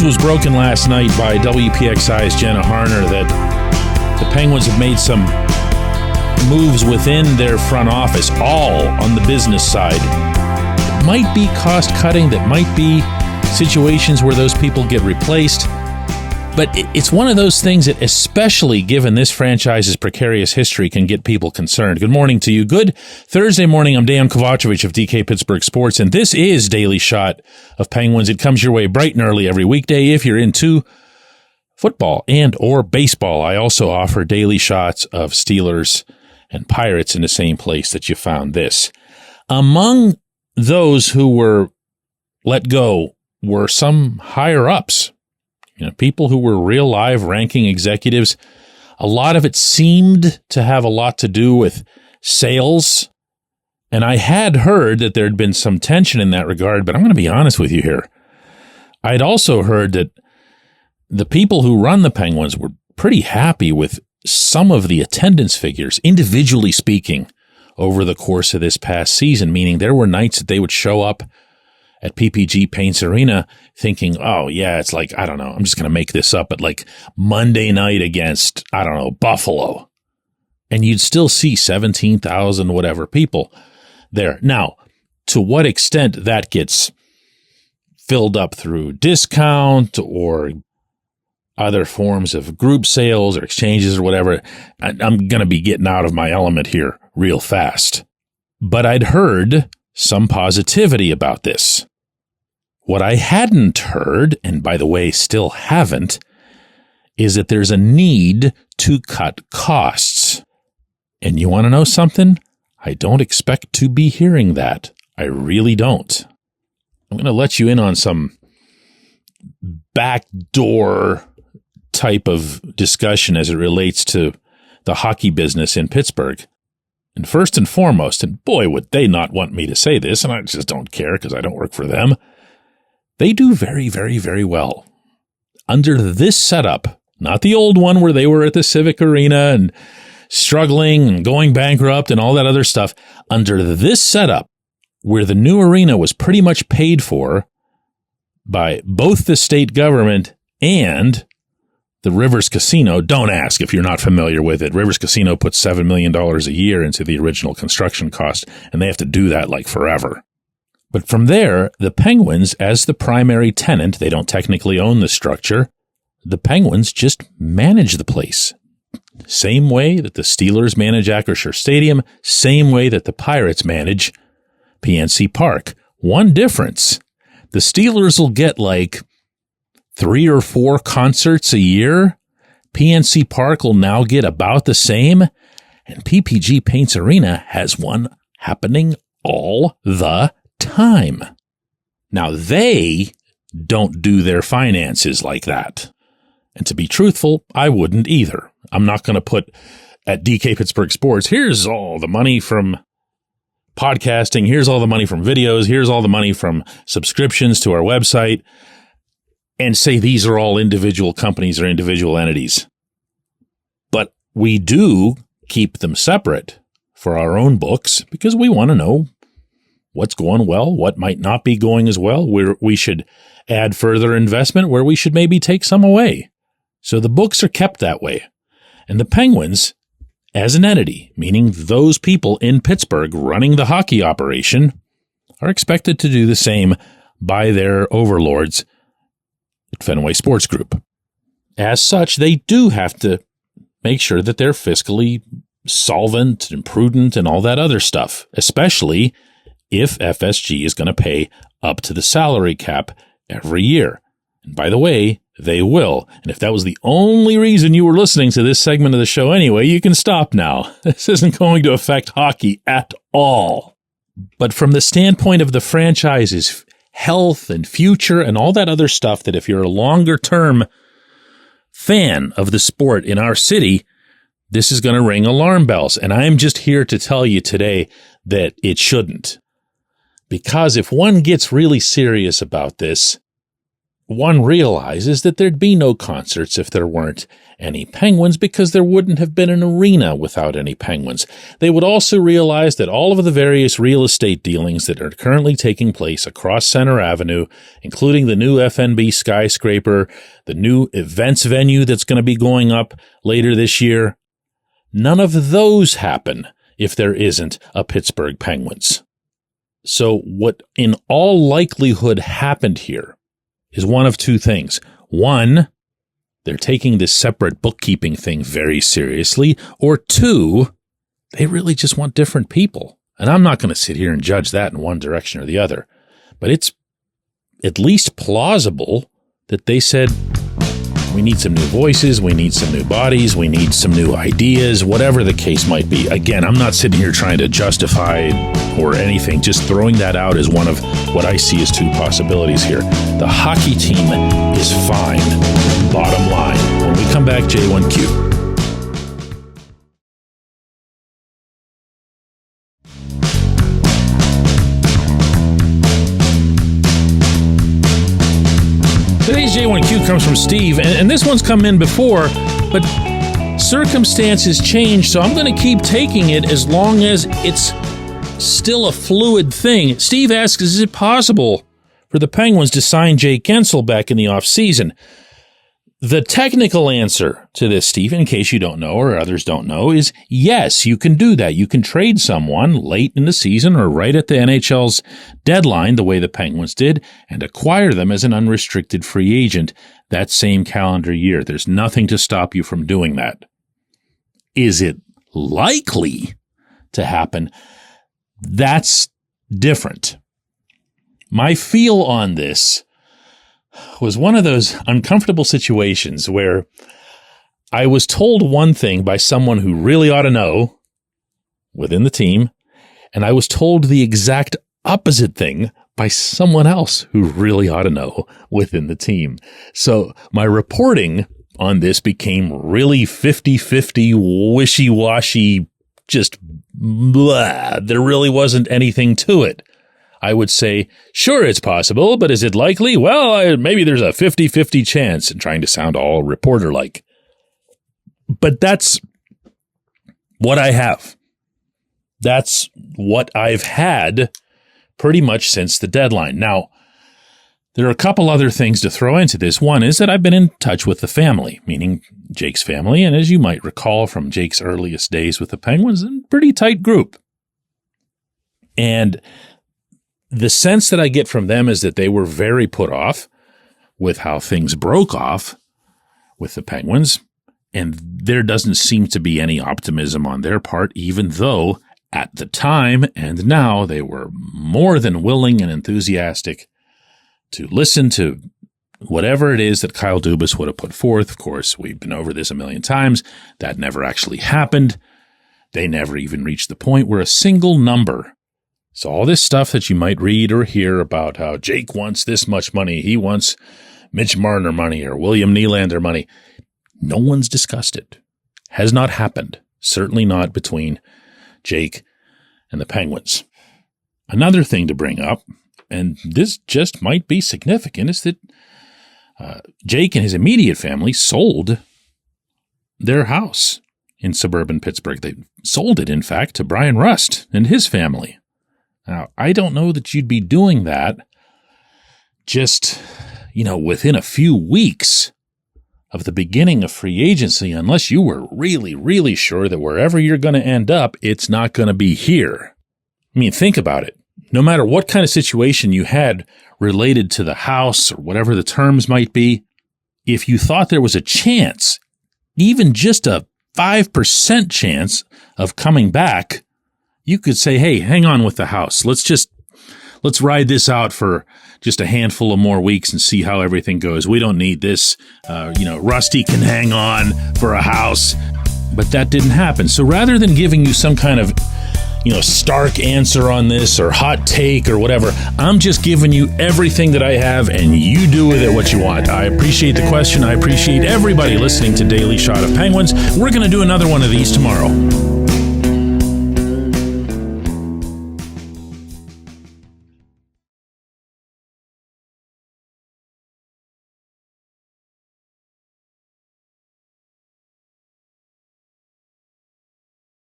was broken last night by WPXI's Jenna Harner that the Penguins have made some moves within their front office, all on the business side. It might be cost cutting, that might be situations where those people get replaced. But it's one of those things that, especially given this franchise's precarious history, can get people concerned. Good morning to you. Good Thursday morning. I'm Dejan Kovacevic of DK Pittsburgh Sports, and this is Daily Shot of Penguins. It comes your way bright and early every weekday if you're into football and or baseball. I also offer daily shots of Steelers and Pirates in the same place that you found this. Among those who were let go were some higher-ups. People who were real live ranking executives. A lot of it seemed to have a lot to do with sales. And I had heard that there had been some tension in that regard, but I'm going to be honest with you here. I'd also heard that the people who run the Penguins were pretty happy with some of the attendance figures, individually speaking, over the course of this past season, meaning there were nights that they would show up at PPG Paints Arena thinking, oh, yeah, it's like, I don't know, I'm just going to make this up, but like Monday night against, I don't know, Buffalo. And you'd still see 17,000 whatever people there. Now, to what extent that gets filled up through discount or other forms of group sales or exchanges or whatever, I'm going to be getting out of my element here real fast. But I'd heard some positivity about this. What I hadn't heard, and by the way, still haven't, is that there's a need to cut costs. And you want to know something? I don't expect to be hearing that. I really don't. I'm going to let you in on some backdoor type of discussion as it relates to the hockey business in Pittsburgh. And first and foremost, and boy, would they not want me to say this, and I just don't care because I don't work for them, they do very, very, very well. Under this setup, not the old one where they were at the Civic Arena and struggling and going bankrupt and all that other stuff, under this setup, where the new arena was pretty much paid for by both the state government and the Rivers Casino. Don't ask if you're not familiar with it. Rivers Casino puts $7 million a year into the original construction cost, and they have to do that like forever. But from there, the Penguins, as the primary tenant, they don't technically own the structure. The Penguins just manage the place. Same way that the Steelers manage Acrisure Stadium, same way that the Pirates manage PNC Park. One difference, the Steelers will get like 3 or 4 concerts a year. PNC Park will now get about the same. And PPG Paints Arena has one happening all the time. Now, they don't do their finances like that. And to be truthful, I wouldn't either. I'm not going to put at DK Pittsburgh Sports, here's all the money from podcasting, here's all the money from videos, here's all the money from subscriptions to our website, and say these are all individual companies or individual entities. But we do keep them separate for our own books because we want to know what's going well, what might not be going as well, where we should add further investment, where we should maybe take some away. So the books are kept that way. And the Penguins, as an entity, meaning those people in Pittsburgh running the hockey operation, are expected to do the same by their overlords at Fenway Sports Group. As such, they do have to make sure that they're fiscally solvent and prudent and all that other stuff, especially if FSG is going to pay up to the salary cap every year. And by the way, they will. And if that was the only reason you were listening to this segment of the show anyway, you can stop now. This isn't going to affect hockey at all. But from the standpoint of the franchise's health and future and all that other stuff, that if you're a longer-term fan of the sport in our city, this is going to ring alarm bells. And I'm just here to tell you today that it shouldn't. Because if one gets really serious about this, one realizes that there'd be no concerts if there weren't any Penguins, because there wouldn't have been an arena without any Penguins. They would also realize that all of the various real estate dealings that are currently taking place across Center Avenue, including the new FNB skyscraper, the new events venue that's going to be going up later this year, none of those happen if there isn't a Pittsburgh Penguins. So what in all likelihood happened here is one of two things. One, they're taking this separate bookkeeping thing very seriously. Or two, they really just want different people. And I'm not going to sit here and judge that in one direction or the other. But it's at least plausible that they said, we need some new voices, we need some new bodies, we need some new ideas, whatever the case might be. Again, I'm not sitting here trying to justify or anything, just throwing that out as one of what I see as two possibilities here. The hockey team is fine, bottom line. When we come back, J1Q. Today's J1Q comes from Steve, and this one's come in before, but circumstances change, so I'm going to keep taking it as long as it's still a fluid thing. Steve asks, is it possible for the Penguins to sign Jake Guentzel back in the offseason? The technical answer to this, Steve, in case you don't know or others don't know, is yes, you can do that. You can trade someone late in the season or right at the NHL's deadline, the way the Penguins did, and acquire them as an unrestricted free agent that same calendar year. There's nothing to stop you from doing that. Is it likely to happen? That's different. My feel on this was one of those uncomfortable situations where I was told one thing by someone who really ought to know within the team, and I was told the exact opposite thing by someone else who really ought to know within the team. So my reporting on this became really 50-50, wishy-washy, just blah. There really wasn't anything to it. I would say, sure, it's possible, but is it likely? Well, maybe there's a 50-50 chance, and trying to sound all reporter-like. But that's what I have. That's what I've had pretty much since the deadline. Now, there are a couple other things to throw into this. One is that I've been in touch with the family, meaning Jake's family, and as you might recall from Jake's earliest days with the Penguins, a pretty tight group. And the sense that I get from them is that they were very put off with how things broke off with the Penguins, and there doesn't seem to be any optimism on their part, even though at the time and now they were more than willing and enthusiastic to listen to whatever it is that Kyle Dubas would have put forth. Of course, we've been over this a million times. That never actually happened. They never even reached the point where a single number. So all this stuff that you might read or hear about how Jake wants this much money, he wants Mitch Marner money or William Nylander money, no one's discussed it. Has not happened. Certainly not between Jake and the Penguins. Another thing to bring up, and this just might be significant, is that Jake and his immediate family sold their house in suburban Pittsburgh. They sold it, in fact, to Brian Rust and his family. Now, I don't know that you'd be doing that just, within a few weeks of the beginning of free agency, unless you were really, really sure that wherever you're going to end up, it's not going to be here. I mean, think about it. No matter what kind of situation you had related to the house or whatever the terms might be, if you thought there was a chance, even just a 5% chance of coming back, you could say, hey, hang on with the house. Let's ride this out for just a handful of more weeks and see how everything goes. We don't need this. Rusty can hang on for a house. But that didn't happen. So rather than giving you some kind of, stark answer on this or hot take or whatever, I'm just giving you everything that I have and you do with it what you want. I appreciate the question. I appreciate everybody listening to Daily Shot of Penguins. We're going to do another one of these tomorrow.